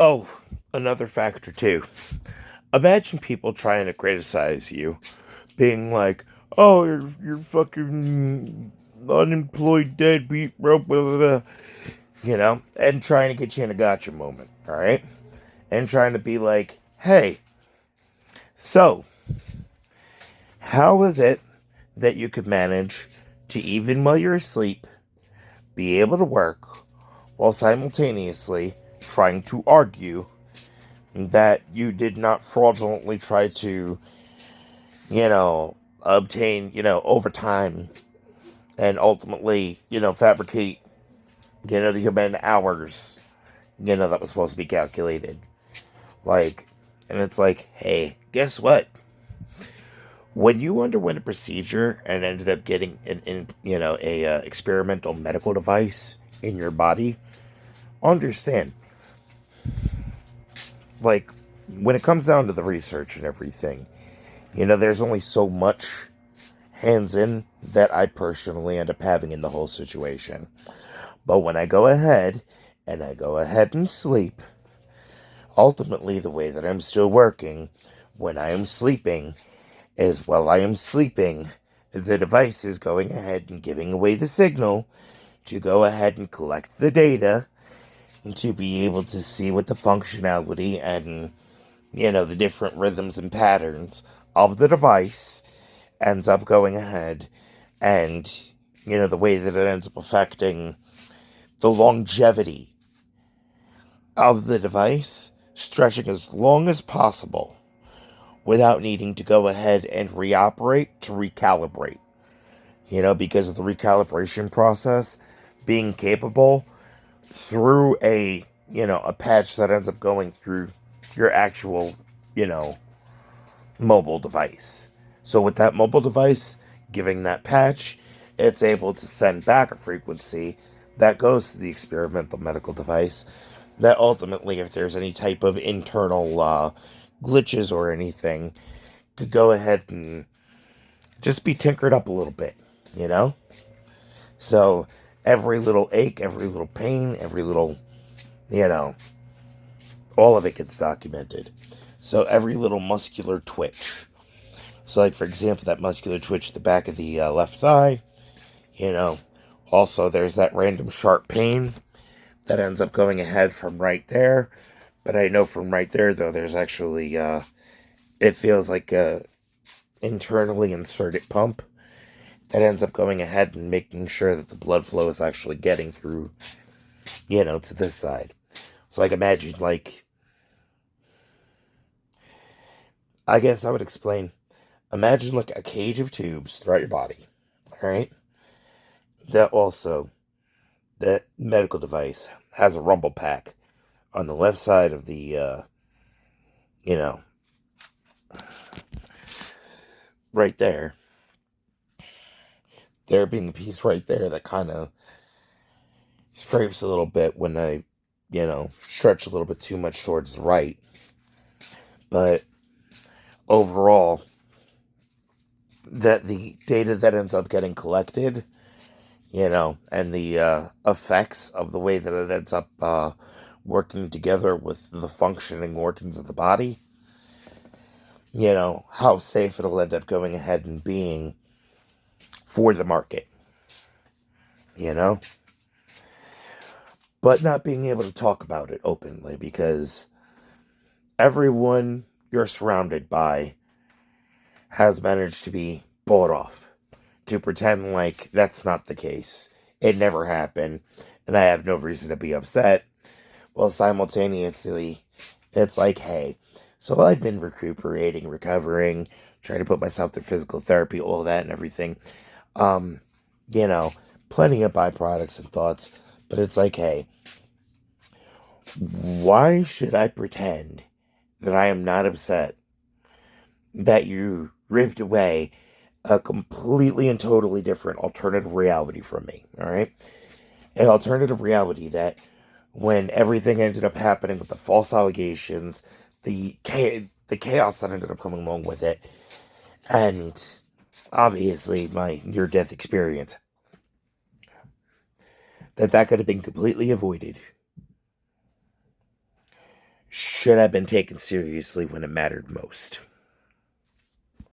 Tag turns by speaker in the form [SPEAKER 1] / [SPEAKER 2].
[SPEAKER 1] Oh, another factor too. Imagine people trying to criticize you, being like, "Oh, you're fucking unemployed deadbeat, bro," blah, blah, blah, and trying to get you in a gotcha moment, all right, and trying to be like, "Hey, so how is it that you could manage to, even while you're asleep, be able to work while simultaneously trying to argue that you did not fraudulently try to, obtain, overtime and ultimately, fabricate, the amount of hours, that was supposed to be calculated. Like, and it's like, hey, guess what? When you underwent a procedure and ended up getting a experimental medical device in your body, understand, like, when it comes down to the research and everything, there's only so much hands in that I personally end up having in the whole situation. But when I go ahead and sleep, ultimately the way that I'm still working when I am sleeping is while I am sleeping, the device is going ahead and giving away the signal to go ahead and collect the data and to be able to see what the functionality and, the different rhythms and patterns of the device ends up going ahead and, the way that it ends up affecting the longevity of the device, stretching as long as possible without needing to go ahead and reoperate to recalibrate. Because of the recalibration process being capable through a patch that ends up going through your actual, mobile device. So with that mobile device giving that patch, it's able to send back a frequency that goes to the experimental medical device that ultimately, if there's any type of internal glitches or anything, could go ahead and just be tinkered up a little bit, you know? So every little ache, every little pain, every little, you know, all of it gets documented. So every little muscular twitch. So, like, for example, that muscular twitch at the back of the left thigh, you know. Also, there's that random sharp pain that ends up going ahead from right there. But I know from right there, though, there's actually, it feels like a internally inserted pump that ends up going ahead and making sure that the blood flow is actually getting through, to this side. So, like, imagine, like, I guess I would explain, imagine, like, a cage of tubes throughout your body, alright? That also, that medical device has a rumble pack on the left side of the, you know, right there. There being the piece right there that kind of scrapes a little bit when I, stretch a little bit too much towards the right. But overall, that the data that ends up getting collected, and the effects of the way that it ends up working together with the functioning organs of the body, how safe it'll end up going ahead and being for the market, you know? But not being able to talk about it openly because everyone you're surrounded by has managed to be bought off to pretend like that's not the case. It never happened, and I have no reason to be upset. Well, simultaneously, it's like, hey, so I've been recuperating, recovering, trying to put myself through physical therapy, all that and everything. Um, you know, plenty of byproducts and thoughts, but it's like, hey, why should I pretend that I am not upset that you ripped away a completely and totally different alternative reality from me, alright? An alternative reality that when everything ended up happening with the false allegations, the chaos that ended up coming along with it, and obviously my near-death experience, that could have been completely avoided. should have been taken seriously when it mattered most.